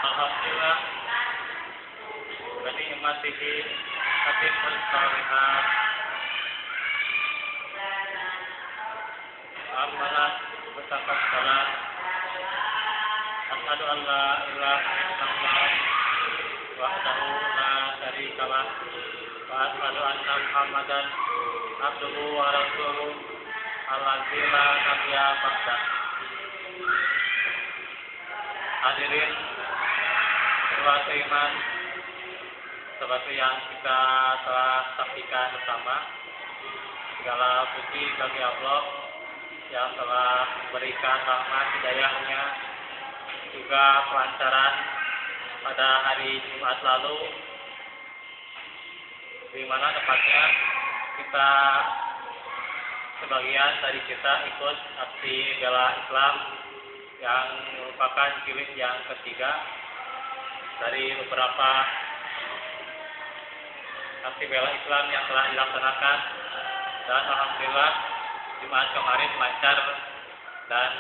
Alhamdulillah nikmatihi tatimmus shalihat amalan bersakat salat asyhadu an la ilaha illallah wahdahu la syarika lah wa asyhadu anna muhammadan abduhu wa rasuluh allazi la nabiyya ba'dah. Hadirin keluarga iman, seperti yang kita telah saksikan bersama, segala puji bagi Allah yang telah memberikan rahmat hidayahnya juga kelancaran pada hari Jumat lalu, di mana tepatnya kita sebagian dari kita ikut aksi bela Islam yang merupakan jilid yang ketiga dari beberapa aksi bela Islam yang telah dilaksanakan, dan alhamdulillah Jumat kemarin lancar, dan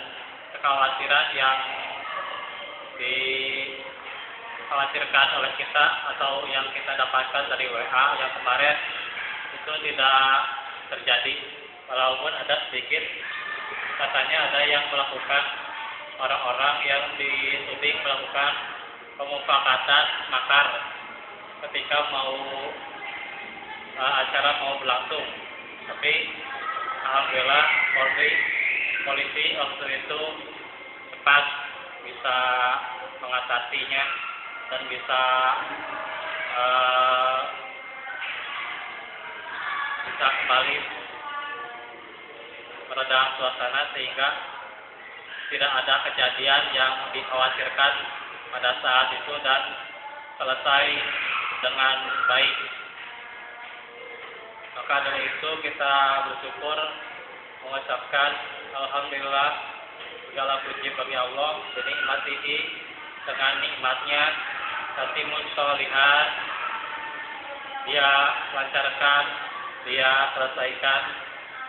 kekhawatiran yang dikhawatirkan oleh kita atau yang kita dapatkan dari WA yang kemarin itu tidak terjadi, walaupun ada sedikit katanya ada yang melakukan, orang-orang yang dituding melakukan pemufakatan makar ketika acara mau berlangsung. Tapi alhamdulillah polisi waktu itu cepat bisa mengatasinya dan bisa kembali meredam suasana sehingga tidak ada kejadian yang dikhawatirkan pada saat itu dan selesai dengan baik. Maka dari itu kita bersyukur, mengucapkan alhamdulillah, segala puji bagi Allah, dinikmatihi dengan nikmatnya tatimmus shalihat, Dia lancarkan, Dia selesaikan,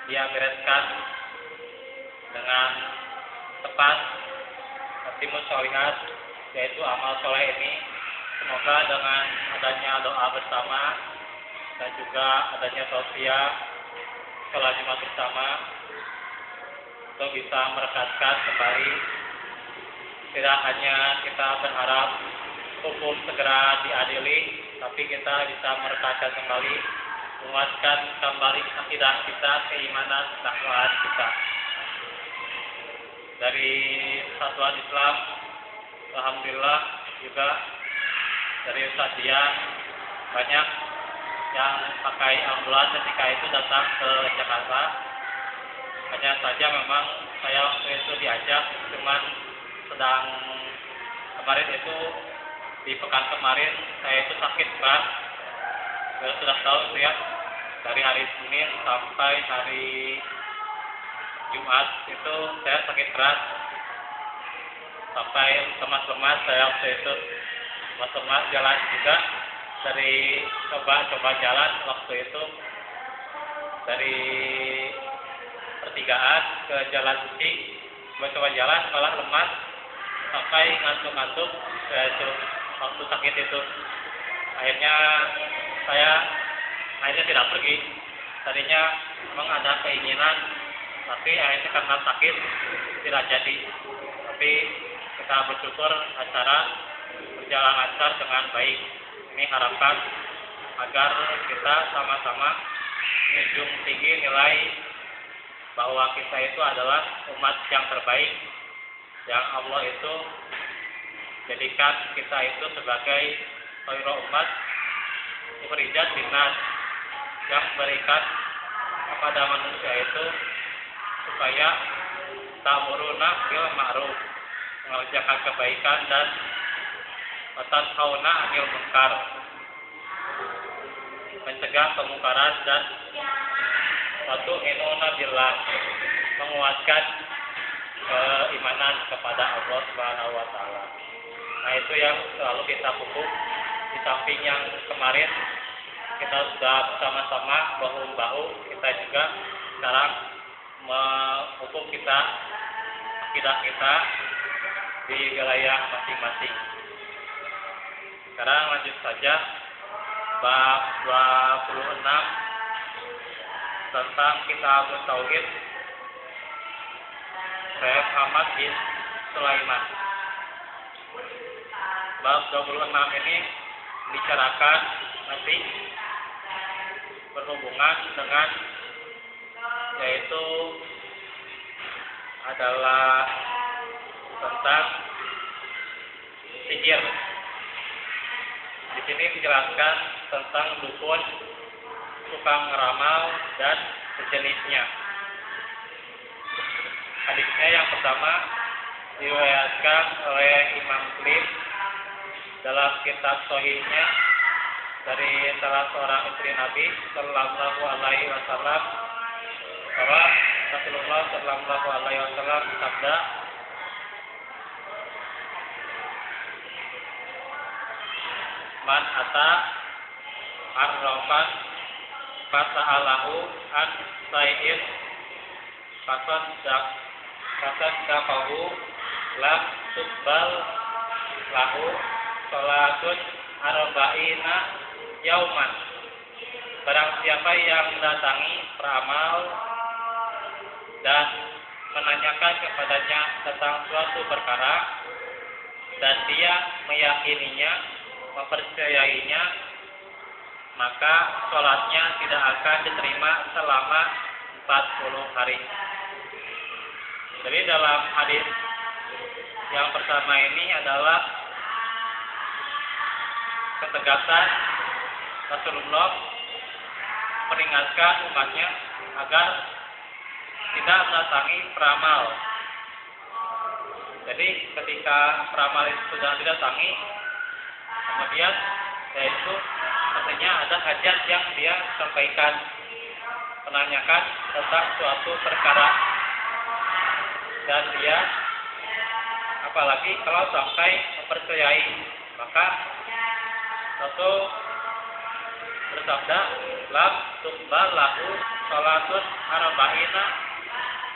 Dia bereskan dengan tepat tatimmus shalihat, yaitu amal soleh ini. Semoga dengan adanya doa bersama dan juga adanya tausiah sholat Jumat bersama itu bisa merekatkan kembali. Tidak hanya kita berharap hukum segera diadili, tapi kita bisa merekatkan kembali, menguatkan kembali akidah kita, keimanan, takwaan kita. Dari Satuan Islam, alhamdulillah juga dari Ustaz Dian banyak yang pakai ambulans ketika itu datang ke Jakarta. Hanya saja memang saya waktu itu diajak, cuman sedang kemarin itu di pekan kemarin saya itu sakit berat. Saya sudah tahu itu ya, dari hari Senin sampai hari Jumat itu saya sakit berat sampai lemas-lemas. Saya waktu itu lemas-lemas, jalan juga dari coba jalan waktu itu dari pertigaan ke Jalan Suci, coba jalan malah lemas sampai ngantuk-ngantuk. Saya itu waktu sakit itu akhirnya saya tidak pergi. Tadinya memang ada keinginan, tapi akhirnya karena sakit tidak jadi. Tapi kita bersyukur acara berjalan lancar dengan baik. Ini harapkan agar kita sama-sama menjunjung tinggi nilai bahwa kita itu adalah umat yang terbaik, yang Allah itu jadikan kita itu sebagai khairu umat ukhrijat linnas, yang memberikan kepada manusia itu supaya ta'muruna bil ma'ruf, mengerjakan kebaikan, dan watanhauna 'anil munkar, mencegah kemungkaran, dan watu'minuna billah, menguatkan keimanan kepada Allah Subhanahu wa taala. Nah, itu yang selalu kita pupuk. Di samping yang kemarin kita sudah bersama-sama bahu-bahu, kita juga sekarang memupuk akidah kita di wilayah masing-masing. Sekarang lanjut saja bab 26 tentang kitab Tauhid Syekh Ahmad bin Sulaiman. Bab 26 ini bicarakan nanti berhubungan dengan yaitu adalah tentang sihir. Di sini dijelaskan tentang dukun, tukang ngeramal dan sejenisnya. Hadisnya yang pertama diriwayatkan oleh Imam Muslim dalam kitab Sahihnya dari salah seorang istri Nabi Sallallahu Alaihi Wasallam bahwa Rasulullah Sallallahu Alaihi Wasallam bersabda, "Man ata arrafan fasa'alahu an sayyid fasadahu lam tubbal lahu sholatun arba'ina yauman." Barang siapa yang mendatangi peramal dan menanyakan kepadanya tentang suatu perkara dan dia meyakininya, mempercayainya, maka sholatnya tidak akan diterima selama 40 hari. Jadi dalam hadis yang pertama ini adalah ketegasan Rasulullah peringatkan umatnya agar tidak mendatangi peramal. Jadi ketika peramal itu sudah didatangi, kemudian yaitu artinya ada hajat yang dia sampaikan, menanyakan tentang suatu perkara, dan dia apalagi kalau sampai mempercayai, maka Rasul bersabda, lam tuqbal lahu sholatun arba'ina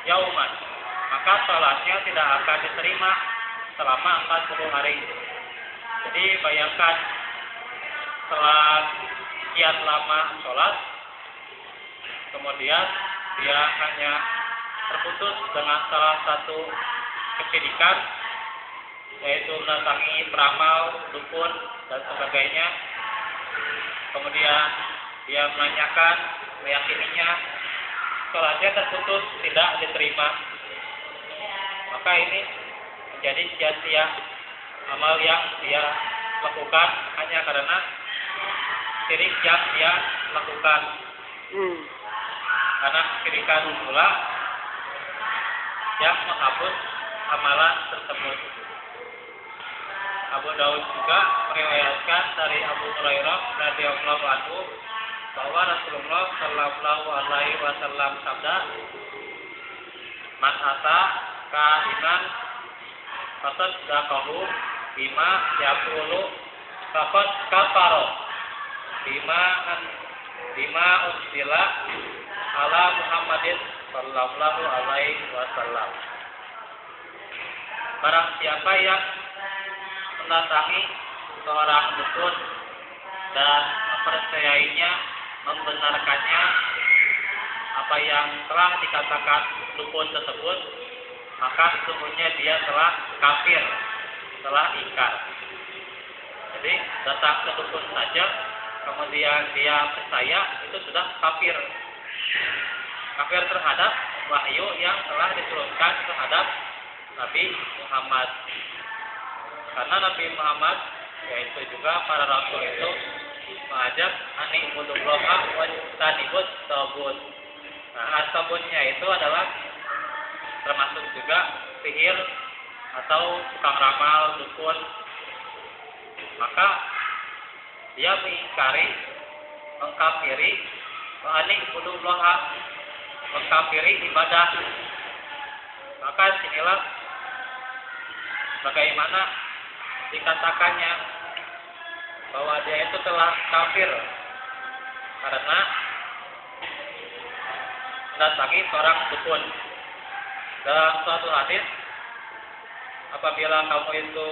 yauman, maka sholatnya tidak akan diterima selama 40 hari. Jadi bayangkan setelah sekian lama sholat, kemudian dia hanya terputus dengan salah satu kesyirikan, yaitu mendatangi peramal, dukun dan sebagainya. Kemudian dia menanyakan, meyakininya, sholatnya terputus, tidak diterima. Maka ini menjadi sia-sia amal yang dia lakukan hanya karena syirik yang dia lakukan. Karena kesyirikan pula yang menghapus amalan tersebut. Abu Daud juga meriwayatkan dari Abu Hurairah radhiyallahu anhu bahwa Rasulullah Sallallahu Alaihi Wasallam sabda, "Man ata kahinan fasaddaqahu bima yaqulu faqad kafara bima unzila ala Muhammadin sallallahu alaihi wasallam." Barang siapa yang mendatangi seorang dukun dan mempercayainya, membenarkannya apa yang telah dikatakan dukun tersebut, maka sesungguhnya dia telah kafir, telah ingkar. Jadi datang ke dukun saja kemudian dia percaya, itu sudah kafir. Kafir terhadap wahyu yang telah diturunkan terhadap Nabi Muhammad. Karena Nabi Muhammad, yaitu juga para rasul itu mengajak ani'budullaha wa tanibut tagut. Nah, at-tagutnya itu adalah termasuk juga sihir atau tukang ramal, dukun. Maka dia mengingkari, mengkafiri ani'budullaha, mengkafiri ibadah. Maka sinilah bagaimana dikatakannya bahwa dia itu telah kafir karena mendatangi seorang dukun. Dalam suatu hadis, apabila kamu itu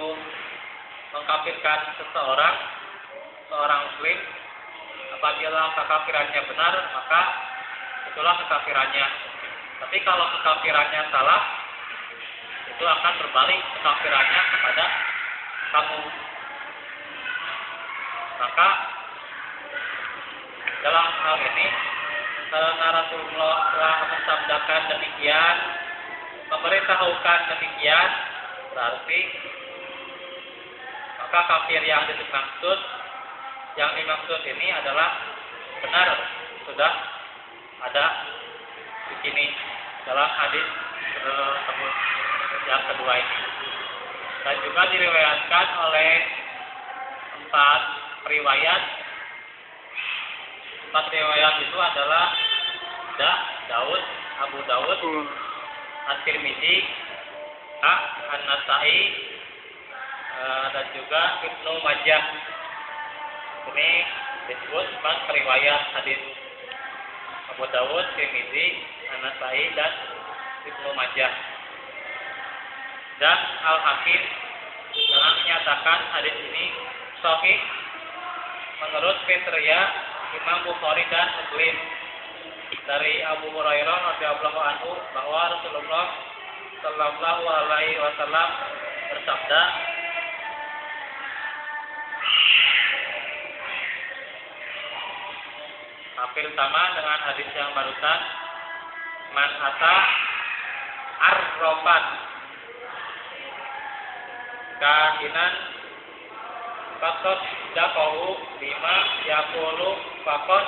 mengkafirkan seorang muslim, apabila kekafirannya benar maka itulah kekafirannya. Tapi kalau kekafirannya salah, itu akan berbalik kekafirannya kepada kamu. Maka dalam hal ini karena Rasulullah telah mensabdakan demikian, memberitahukan demikian, berarti maka kafir yang dimaksud ini adalah benar, sudah ada di sini dalam hadis tersebut yang kedua ini. Dan juga diriwayatkan oleh 4 riwayat. 4 riwayat itu adalah Daud, Abu Daud, At-Tirmidzi, An-Nasai, dan juga Ibnu Majah. Ini disebut 4 riwayat hadis: Abu Dawud, Tirmidzi, An-Nasai, dan Ibnu Majah. Dan Al-Hakim telah menyatakan hadis ini sahih menurut kriteria Imam Bukhari dan Muslim dari Abu Hurairah radhiyallahu anhu bahwa Rasulullah sallallahu alaihi wasallam bersabda, hampir sama dengan hadis yang barusan, man ata arrofan kahinan fakot dakohu lima yakulu fakot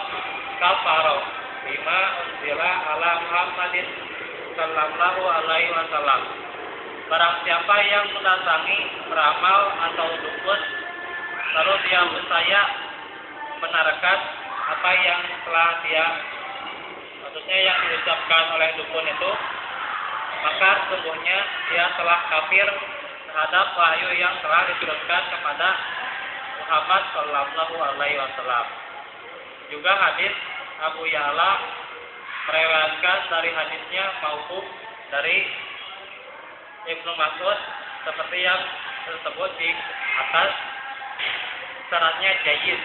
kafaro lima unzila ala Muhammadin sallallahu alaihi wasallam. Barang siapa yang mendatangi peramal atau dukun lalu dia percaya benarkan apa yang telah maksudnya yang diucapkan oleh dukun itu, maka sesungguhnya dia telah kafir terhadap wahyu yang telah diturunkan kepada Muhammad sallallahu alaihi wasallam. Juga hadis Abu Ya'la meriwayatkan dari hadisnya mauquf dari Ibnu Mas'ud seperti yang tersebut di atas, syaratnya jayyid.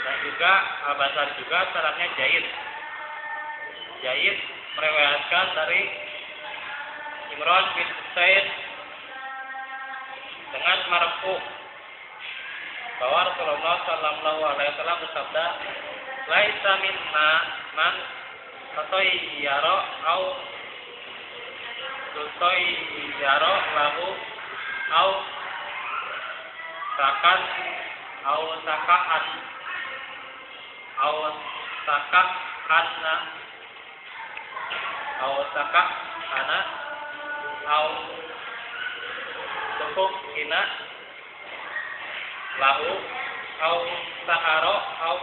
Dan juga Al-Basar juga syaratnya jayyid. Jayyid meriwayatkan dari Imran bin Husain dengan marfu bahwa Rasulullah sallallahu alaihi wasallam bersabda, laisa minna man tatayyara au tutayyara lahu au sakan au sakahan au sakahana au sakahana au tukuk hina lahu au saharo au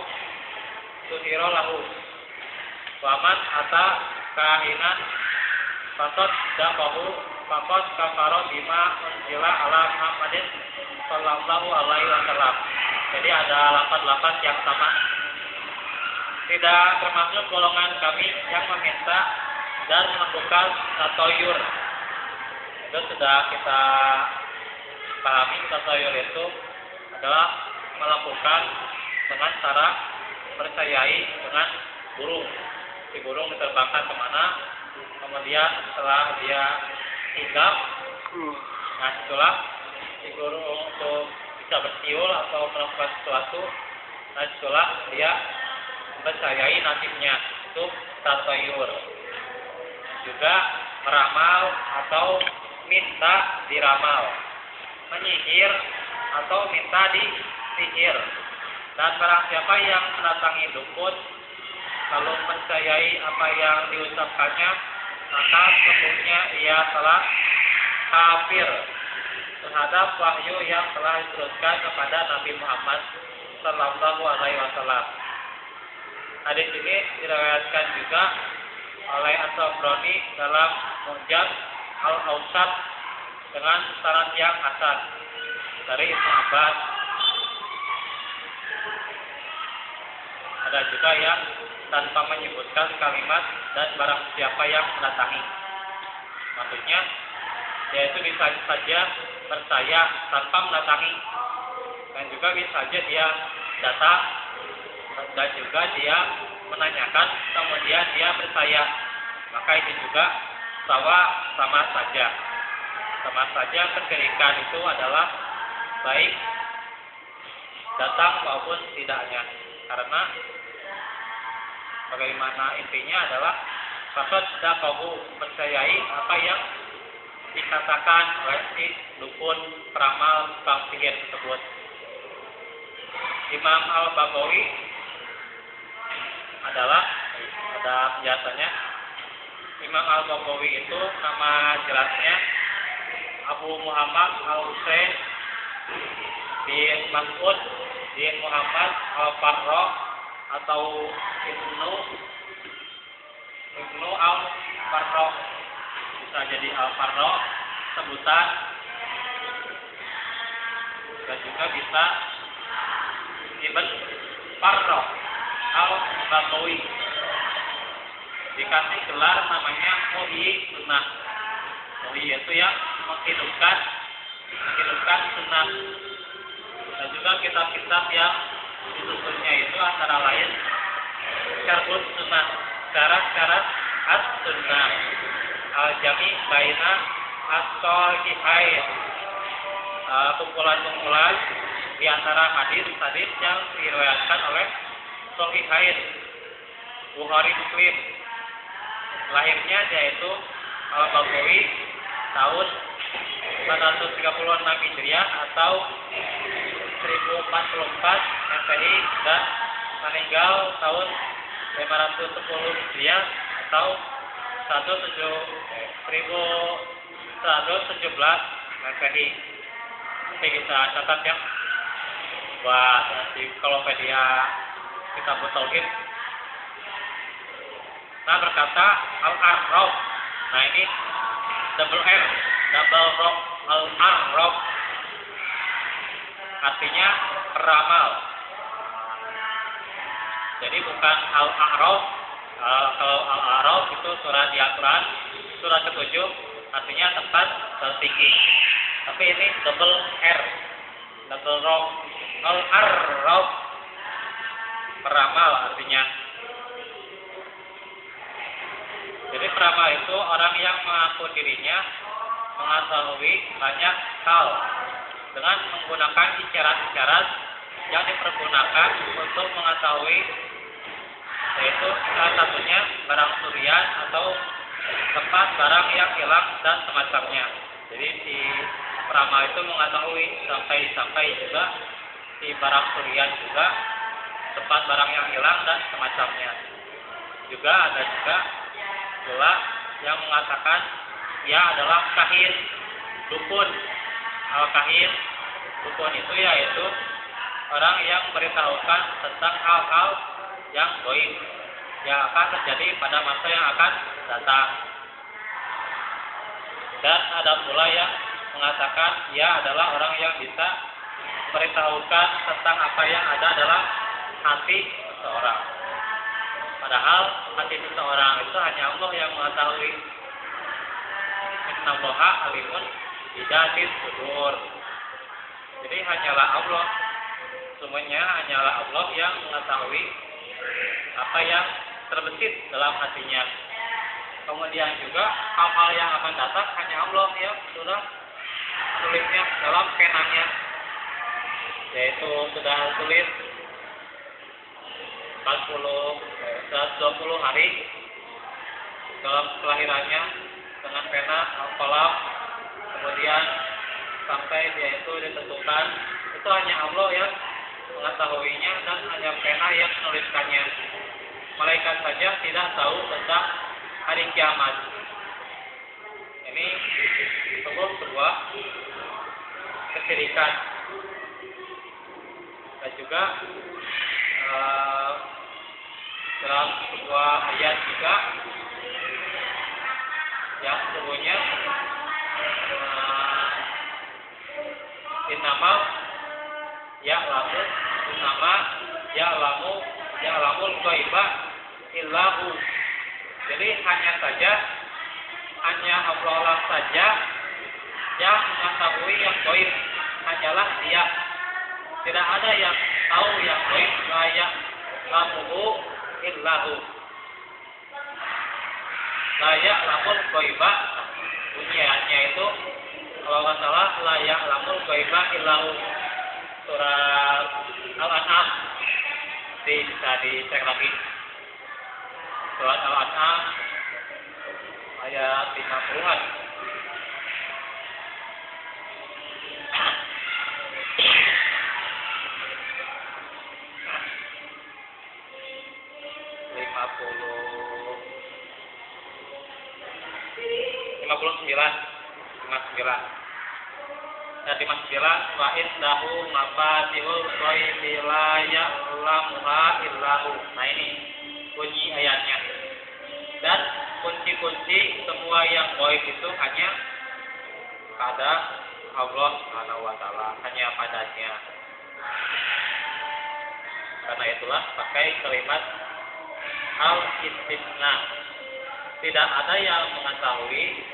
suhiro lahu waman ata kahinan fakot dakahu fakot kafaro bima unzila ala Muhammadin sallallahu alaihi wasallam. Jadi ada lafaz-lafaz yang sama. Tidak termasuk golongan kami yang meminta dan melakukan tatoyur. Itu sudah kita pahami, tatoyur itu adalah melakukan dengan cara percayai dengan burung. Si burung diterbangkan kemana, kemudian setelah dia hinggap, nah itulah si burung untuk bisa bertiul atau melakukan sesuatu, nah itulah dia percayai nasibnya, itu tatoyur. Juga meramal atau minta diramal, menyihir atau minta disihir. Dan barang siapa yang mendatangi dukun lalu percayai apa yang diucapkannya, maka sesungguhnya ia telah kafir terhadap wahyu yang telah diturunkan kepada Nabi Muhammad sallallahu alaihi wasallam. Hadis ini diriwayatkan juga oleh At-Tabrani dalam Mu'jam Al-Awsat dengan sanad yang hasan dari Ibnu Abbas. Ada juga yang tanpa menyebutkan kalimat dan barang siapa yang mendatangi. Maksudnya yaitu bisa saja bersaya tanpa mendatangi, dan juga bisa saja dia datang dan juga dia menanyakan kemudian dia bersaya, maka itu juga sama saja kesyirikan itu adalah baik datang maupun tidaknya, karena bagaimana intinya adalah fasad daqahu percayai apa yang dikatakan oleh si dukun, peramal, tukang sihir tersebut. Imam Al-Baghawi adalah pada biasanya Imam Al-Baghawi itu nama jelasnya Abu Muhammad Al-Husain bin Mas'ud bin Muhammad Al-Farra atau Ibnu Al-Farra, bisa jadi Al-Farra sebutan, dan juga bisa Ibn Farra Al-Baghawi, dikasih gelar namanya Muhyi Sunnah. Muhyi itu yang menghidupkan sunnah. Dan juga kitab-kitab yang disusunnya itu antara lain Syarhus Sunnah, syarat as-sunnah, al-jami baina as-sahihain, kumpulan-kumpulan di antara hadis-hadis yang diriwayatkan oleh sahihain, Bukhari Muslim. Lahirnya yaitu Al-Baghawi tahun 436 Hijriah atau 1044 Masehi, dan meninggal tahun 510 Hijriah atau 1117 Masehi. Nanti kita catat ya buat nanti Kolopedia Kitab Tauhid. Nah, berkata Al-Arraf. Nah, ini double R, double rock, Al-Arraf. Artinya peramal. Jadi bukan Al-A'raf. Kalau Al-A'raf itu surat di Al-Quran, surat ke-7, artinya tempat tertinggi. Tapi ini double R, double rock, Al-Arraf, peramal artinya. Jadi peramal itu orang yang mengaku dirinya mengetahui banyak hal dengan menggunakan isyarat-isyarat yang dipergunakan untuk mengetahui, yaitu salah satunya barang curian atau tempat barang yang hilang dan semacamnya. Jadi si peramal itu mengetahui sampai juga si barang curian juga, tempat barang yang hilang dan semacamnya. Juga ada juga pula yang mengatakan ia adalah kahin, dukun. Al-kahin, dukun itu yaitu orang yang memberitahukan tentang hal-hal yang gaib yang akan terjadi pada masa yang akan datang. Dan ada pula yang mengatakan ia adalah orang yang bisa memberitahukan tentang apa yang ada dalam hati seseorang. Padahal hati seseorang itu hanya Allah yang mengetahui. Innallaha alimun bidatis sudur. Jadi hanyalah Allah, semuanya hanyalah Allah yang mengetahui apa yang terbesit dalam hatinya. Kemudian juga hal-hal yang akan datang hanya Allah yang sudah tulisnya dalam penanya, yaitu sudah tulis 120 hari dalam kelahirannya dengan pena al-qalam, kemudian sampai dia itu ditentukan, itu hanya Allah yang mengetahuinya dan hanya pena yang menuliskannya. Malaikat saja tidak tahu tentang hari kiamat. Ini sebuah kesyirikan. Dan juga dalam sebuah ayat juga yang sesungguhnya innama ya'lamul ghaiba illahu. Jadi hanya Allah saja Yang mengetahui yang gaib hanyalah Dia. Tidak ada yang tahu yang gaib, la ya'lamuhu illahu. La ya'lamul ghaiba. Bunyiannya itu kalau nggak salah la ya'lamul ghaiba illahu. Surat Al-An'am. Bisa dicek lagi. Surat Al-An'am ayat 50-an. Dan 59 wa indahu mafatihul ghaibi la ya'lamuha illahu. Nah ini bunyi ayatnya. Dan kunci-kunci semua yang gaib itu hanya pada Allah Subhanahu wa taala, hanya padanya. Karena itulah pakai kalimat al-istisna. Tidak ada yang mengetahui.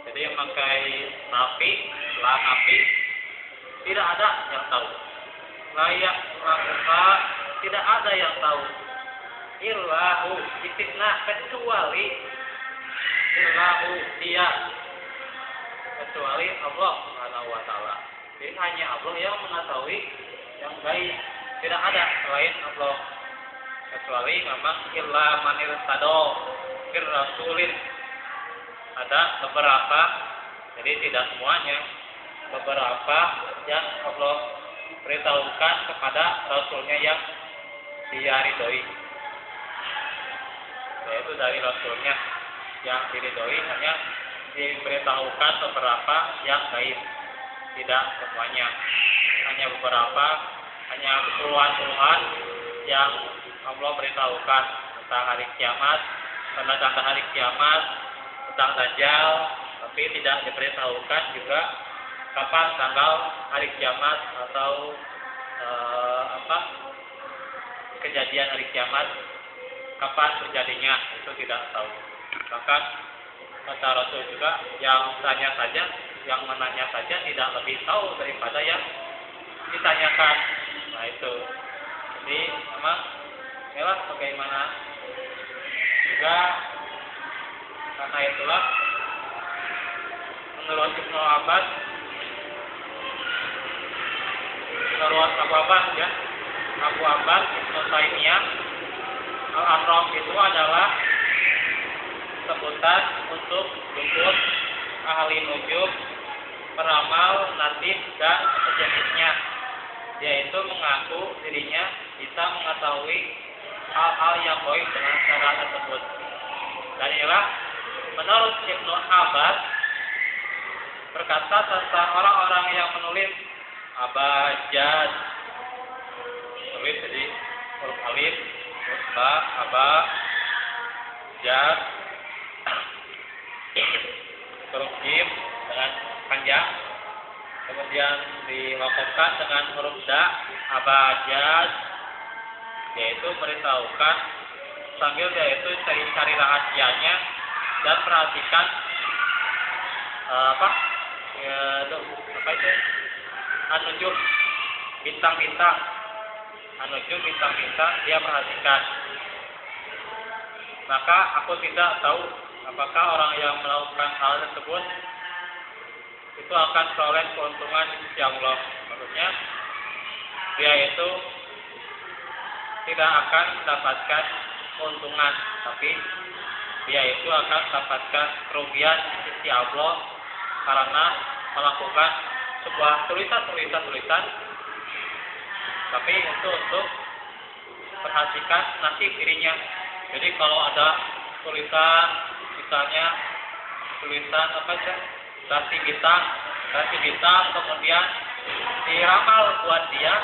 Jadi memakai nafi, la nafi, tidak ada yang tahu. Layak lakuka, tidak ada yang tahu. Illahu, istisna, kecuali illahu Dia, kecuali Allah Subhanahu wa taala. Jadi hanya Allah yang mengetahui yang baik. Tidak ada selain Allah. Kecuali memang illa manir tado bir rasulin. Ada beberapa, jadi tidak semuanya, beberapa yang Allah beritahukan kepada Rasulnya yang Dia ridhoi. Yaitu dari Rasulnya yang diridhoi hanya diberitahukan beberapa yang gaib, tidak semuanya. Hanya beberapa, hanya puluhan-puluhan yang Allah beritahukan tentang hari kiamat, tentang hari kiamat, tentang Dajjal, tapi tidak diberitahukan juga kapan tanggal hari kiamat atau kejadian hari kiamat, kapan terjadinya, itu tidak tahu. Bahkan kata Rasul juga yang tanya saja, yang menanya saja tidak lebih tahu daripada yang ditanyakan. Nah itu. Jadi memang inilah bagaimana juga. Karena itulah menurut Ibnu Abbas, menurut Abu Abbas ya, Abu Abbas Ibnu Taimiyah, Al-Arraf itu adalah sebutan untuk dukun, ahli nujum, peramal, nasib dan sejenisnya. Yaitu mengaku dirinya bisa mengetahui hal-hal yang gaib dengan cara tersebut. Dan inilah menurut Ibnu Abbas berkata tentang orang-orang yang menulis abajad, tulis jadi huruf alif, huruf ba, aba, jad, huruf jim dengan panjang, kemudian diwakafkan dengan huruf da, abajad, yaitu memberitahukan sambil dia itu cari rahasianya dan perhatikan apa itu an-nujum, bintang-bintang, an-nujum, bintang-bintang dia perhatikan. Maka aku tidak tahu apakah orang yang melakukan hal tersebut itu akan peroleh keuntungan di sisi Allah. Maksudnya dia itu tidak akan mendapatkan keuntungan, tapi dia itu akan mendapatkan kerugian di sisi Allah karena melakukan sebuah tulisan, tapi itu untuk perhatikan nasib dirinya. Jadi kalau ada tulisan, misalnya tulisan apa sih, rasi bintang, kemudian diramal buat dia,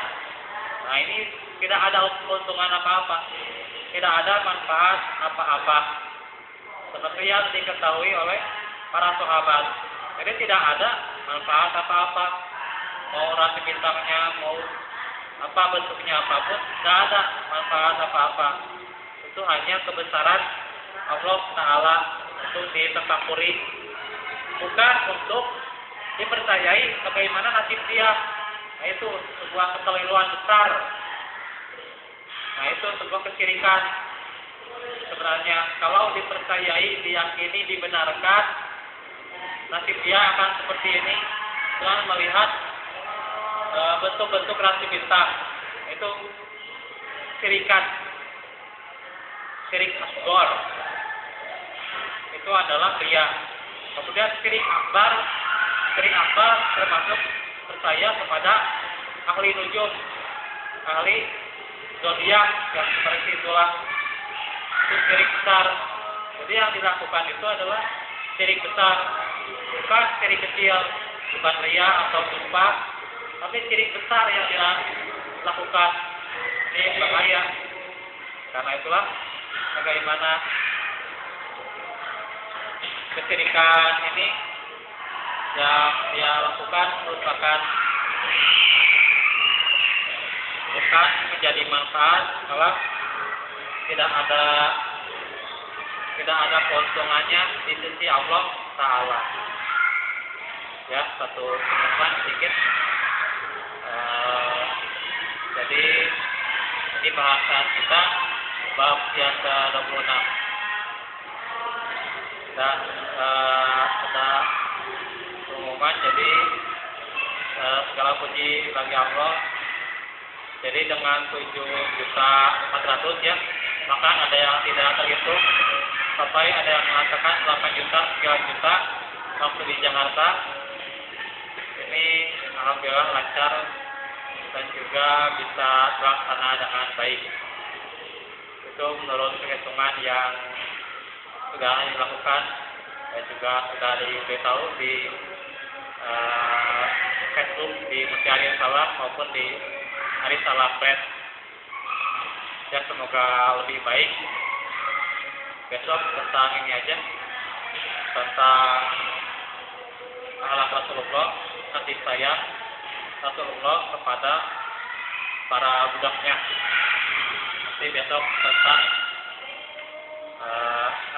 nah ini tidak ada keuntungan apa-apa, tidak ada manfaat apa-apa, seperti yang diketahui oleh para sahabat. Jadi tidak ada manfaat apa-apa, mau rasi bintangnya, mau apa bentuknya apapun, tidak ada manfaat apa-apa. Itu hanya kebesaran Allah Ta'ala untuk ditafakuri, bukan untuk dipercayai bagaimana nasib dia. Nah itu sebuah kekeliruan besar. Nah itu sebuah kesyirikan. Sebenarnya kalau dipercayai, diyakini, dibenarkan, nasib dia akan seperti ini dengan melihat bentuk-bentuk rasi bintang. Itu syirikan, syirik asghar. Itu adalah ria. Kemudian syirik akbar termasuk percaya kepada ahli nujum, ahli zodiak, yang seperti itulah. Itu syirik besar. Jadi yang dilakukan itu adalah syirik besar, bukan syirik kecil, bukan ria atau sumpah, tapi syirik besar yang dilakukan. Ini bahaya. Karena itulah bagaimana kesyirikan ini yang dia lakukan merupakan bukan menjadi manfaat, malah tidak ada keuntungannya di sisi Allah Ta'ala. Ya, satu pengumuman sedikit. Jadi ini bahasan kita bab yang ke-26 dan ada pengumuman. Jadi segala puji bagi Allah. Jadi dengan 7.400.000 ya, maka ada yang tidak terhitung sampai ada yang mengatakan 8 juta, 9 juta waktu di Jakarta. Ini alhamdulillah lancar dan juga bisa terlaksana dengan baik. Itu menurut perhitungan yang sudah dilakukan dan juga sudah diberitahu di Facebook di Mutiara Salah maupun di Hari Salah Press. Ya, semoga lebih baik. Besok tentang ini aja, tentang akhlak Rasulullah, kasih sayang Rasulullah kepada para budaknya. Nanti besok tentang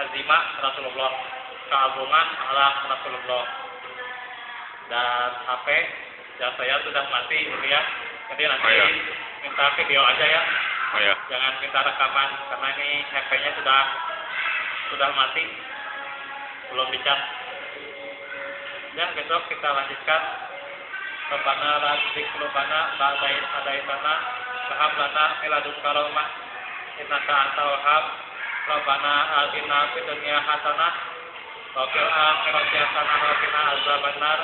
azimah Rasulullah, keagungan akhlak Rasulullah. Dan HP ya saya sudah mati ini ya, jadi nanti minta video aja ya. Jangan minta rekaman karena ini HP-nya sudah mati, belum dicat. Dan besok kita lanjutkan. Rabbana la tuzigh qulubana ba'da idh hadaytana wa hab lana min ladunka rahmah innaka antal wahhab. Rabbana atina fid dunya hasanah wa fil akhirati hasanah wa qina azabannar.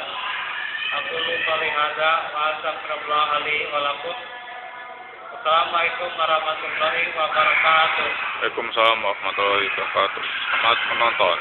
Aku qouli hadza wa astaghfirullah li wa lakum. Assalamualaikum warahmatullahi wabarakatuh. Waalaikumsalam warahmatullahi wabarakatuh. Selamat menonton.